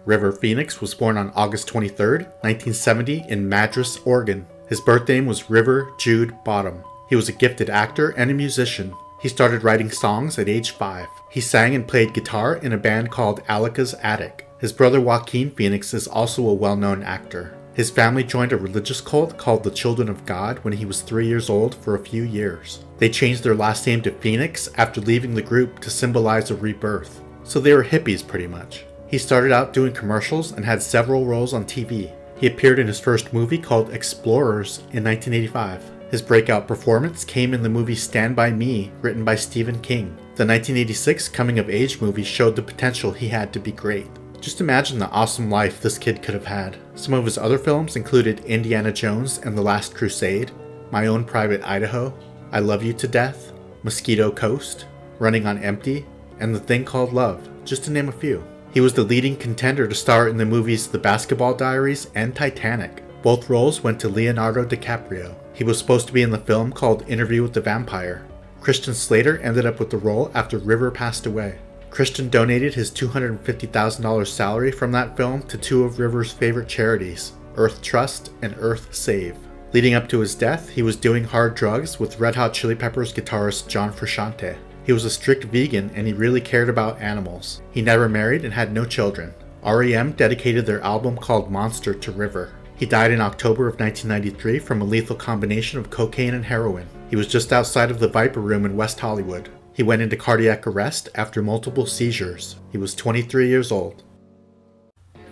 River Phoenix was born on August 23, 1970 in Madras, Oregon. His birth name was River Jude Bottom. He was a gifted actor and a musician. He started writing songs at age 5. He sang and played guitar in a band called Alika's Attic. His brother Joaquin Phoenix is also a well-known actor. His family joined a religious cult called the Children of God when he was 3 years old for a few years. They changed their last name to Phoenix after leaving the group to symbolize a rebirth. So they were hippies pretty much. He started out doing commercials and had several roles on TV. He appeared in his first movie called Explorers in 1985. His breakout performance came in the movie Stand By Me, written by Stephen King. The 1986 coming-of-age movie showed the potential he had to be great. Just imagine the awesome life this kid could have had. Some of his other films included Indiana Jones and the Last Crusade, My Own Private Idaho, I Love You to Death, Mosquito Coast, Running on Empty, and The Thing Called Love, just to name a few. He was the leading contender to star in the movies The Basketball Diaries and Titanic. Both roles went to Leonardo DiCaprio. He was supposed to be in the film called Interview with the Vampire. Christian Slater ended up with the role after River passed away. Christian donated his $250,000 salary from that film to two of River's favorite charities, Earth Trust and Earth Save. Leading up to his death, he was doing hard drugs with Red Hot Chili Peppers guitarist John Frusciante. He was a strict vegan and he really cared about animals. He never married and had no children. R.E.M. dedicated their album called Monster to River. He died in October of 1993 from a lethal combination of cocaine and heroin. He was just outside of the Viper Room in West Hollywood. He went into cardiac arrest after multiple seizures. He was 23 years old.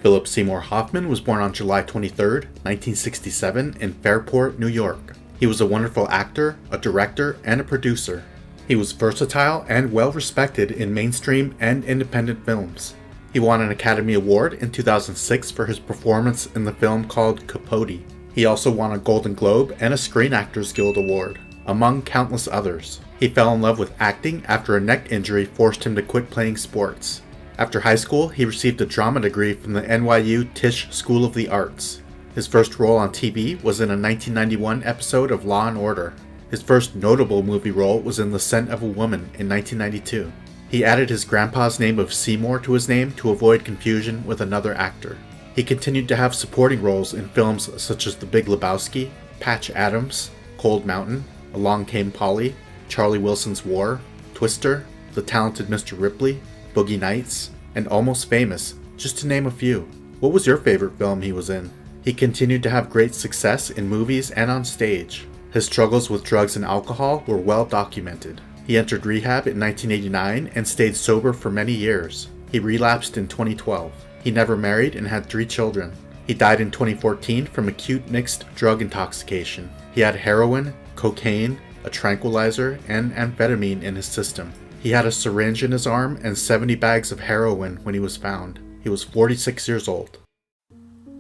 Philip Seymour Hoffman was born on July 23, 1967 in Fairport, New York. He was a wonderful actor, a director, and a producer. He was versatile and well respected in mainstream and independent films. He won an Academy Award in 2006 for his performance in the film called Capote. He also won a Golden Globe and a Screen Actors Guild Award, among countless others. He fell in love with acting after a neck injury forced him to quit playing sports. After high school, he received a drama degree from the NYU Tisch School of the Arts. His first role on TV was in a 1991 episode of Law & Order. His first notable movie role was in The Scent of a Woman in 1992. He added his grandpa's name of Seymour to his name to avoid confusion with another actor. He continued to have supporting roles in films such as The Big Lebowski, Patch Adams, Cold Mountain, Along Came Polly, Charlie Wilson's War, Twister, The Talented Mr. Ripley, Boogie Nights, and Almost Famous, just to name a few. What was your favorite film he was in? He continued to have great success in movies and on stage. His struggles with drugs and alcohol were well documented. He entered rehab in 1989 and stayed sober for many years. He relapsed in 2012. He never married and had 3 children. He died in 2014 from acute mixed drug intoxication. He had heroin, cocaine, a tranquilizer, and amphetamine in his system. He had a syringe in his arm and 70 bags of heroin when he was found. He was 46 years old.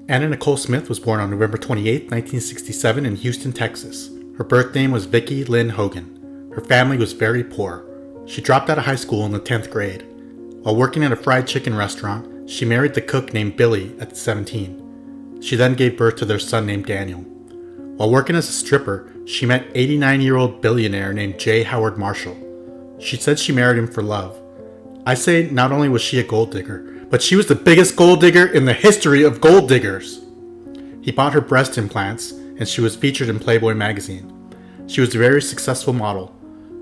Anna Nicole Smith was born on November 28, 1967 in Houston, Texas. Her birth name was Vicki Lynn Hogan. Her family was very poor. She dropped out of high school in the 10th grade. While working at a fried chicken restaurant, she married the cook named Billy at 17. She then gave birth to their son named Daniel. While working as a stripper, she met 89-year-old billionaire named J. Howard Marshall. She said she married him for love. I say not only was she a gold digger, but she was the biggest gold digger in the history of gold diggers. He bought her breast implants, and she was featured in Playboy magazine. She was a very successful model.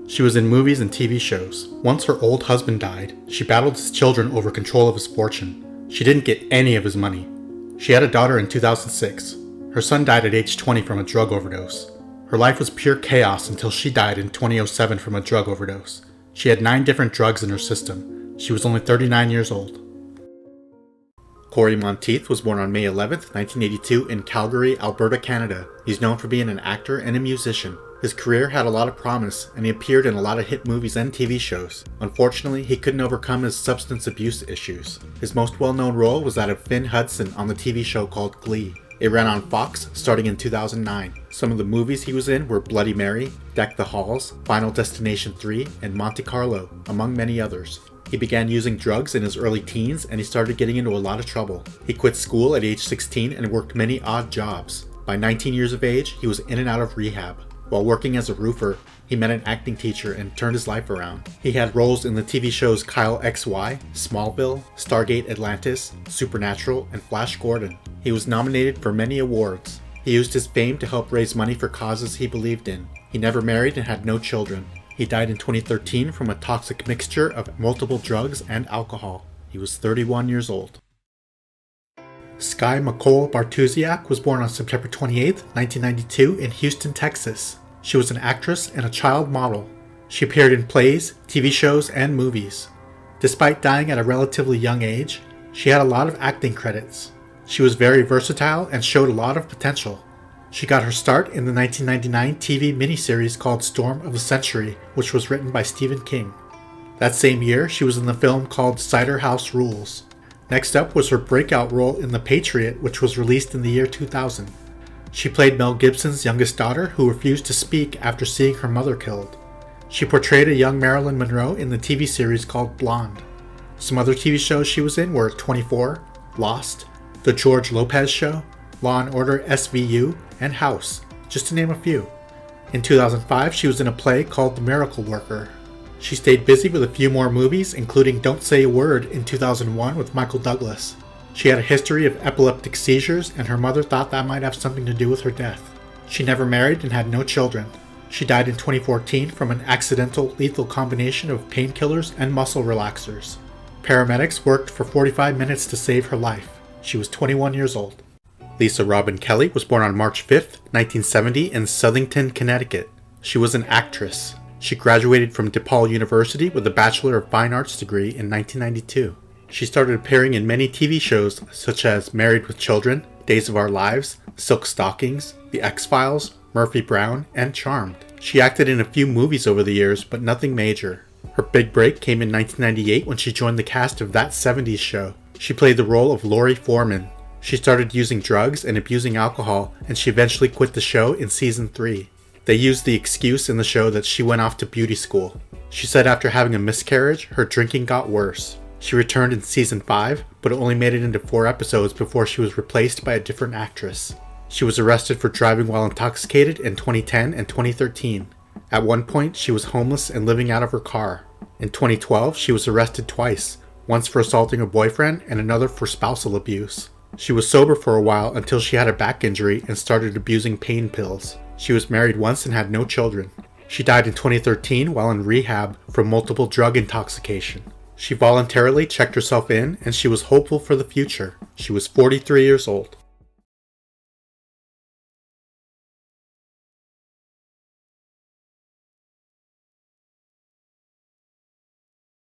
She was in movies and TV shows. Once her old husband died, she battled his children over control of his fortune. She didn't get any of his money. She had a daughter in 2006. Her son died at age 20 from a drug overdose. Her life was pure chaos until she died in 2007 from a drug overdose. She had 9 different drugs in her system. She was only 39 years old. Cory Monteith was born on May 11, 1982 in Calgary, Alberta, Canada. He's known for being an actor and a musician. His career had a lot of promise, and he appeared in a lot of hit movies and TV shows. Unfortunately, he couldn't overcome his substance abuse issues. His most well-known role was that of Finn Hudson on the TV show called Glee. It ran on Fox starting in 2009. Some of the movies he was in were Bloody Mary, Deck the Halls, Final Destination 3, and Monte Carlo, among many others. He began using drugs in his early teens and he started getting into a lot of trouble. He quit school at age 16 and worked many odd jobs. By 19 years of age, he was in and out of rehab. While working as a roofer, He met an acting teacher and turned his life around. He had roles in the TV shows Kyle XY, Smallville, Stargate Atlantis, Supernatural, and Flash Gordon. He was nominated for many awards. He used his fame to help raise money for causes he believed in. He never married and had no children. He died in 2013 from a toxic mixture of multiple drugs and alcohol. He was 31 years old. Skye McCole Bartusiak was born on September 28, 1992 in Houston, Texas. She was an actress and a child model. She appeared in plays, TV shows, and movies. Despite dying at a relatively young age, she had a lot of acting credits. She was very versatile and showed a lot of potential. She got her start in the 1999 TV miniseries called Storm of the Century, which was written by Stephen King. That same year, she was in the film called Cider House Rules. Next up was her breakout role in The Patriot, which was released in the year 2000. She played Mel Gibson's youngest daughter who refused to speak after seeing her mother killed. She portrayed a young Marilyn Monroe in the TV series called Blonde. Some other TV shows she was in were 24, Lost, The George Lopez Show, Law & Order SVU, and House, just to name a few. In 2005, she was in a play called The Miracle Worker. She stayed busy with a few more movies, including Don't Say a Word in 2001 with Michael Douglas. She had a history of epileptic seizures, and her mother thought that might have something to do with her death. She never married and had no children. She died in 2014 from an accidental lethal combination of painkillers and muscle relaxers. Paramedics worked for 45 minutes to save her life. She was 21 years old. Lisa Robin Kelly was born on March 5, 1970 in Southington, Connecticut. She was an actress. She graduated from DePaul University with a Bachelor of Fine Arts degree in 1992. She started appearing in many TV shows such as Married with Children, Days of Our Lives, Silk Stockings, The X-Files, Murphy Brown, and Charmed. She acted in a few movies over the years, but nothing major. Her big break came in 1998 when she joined the cast of That 70s Show. She played the role of Lori Foreman. She started using drugs and abusing alcohol, and she eventually quit the show in season 3. They used the excuse in the show that she went off to beauty school. She said after having a miscarriage, her drinking got worse. She returned in season 5, but only made it into 4 episodes before she was replaced by a different actress. She was arrested for driving while intoxicated in 2010 and 2013. At one point, she was homeless and living out of her car. In 2012, she was arrested twice, once for assaulting her boyfriend and another for spousal abuse. She was sober for a while until she had a back injury and started abusing pain pills. She was married once and had no children. She died in 2013 while in rehab from multiple drug intoxication. She voluntarily checked herself in and she was hopeful for the future. She was 43 years old.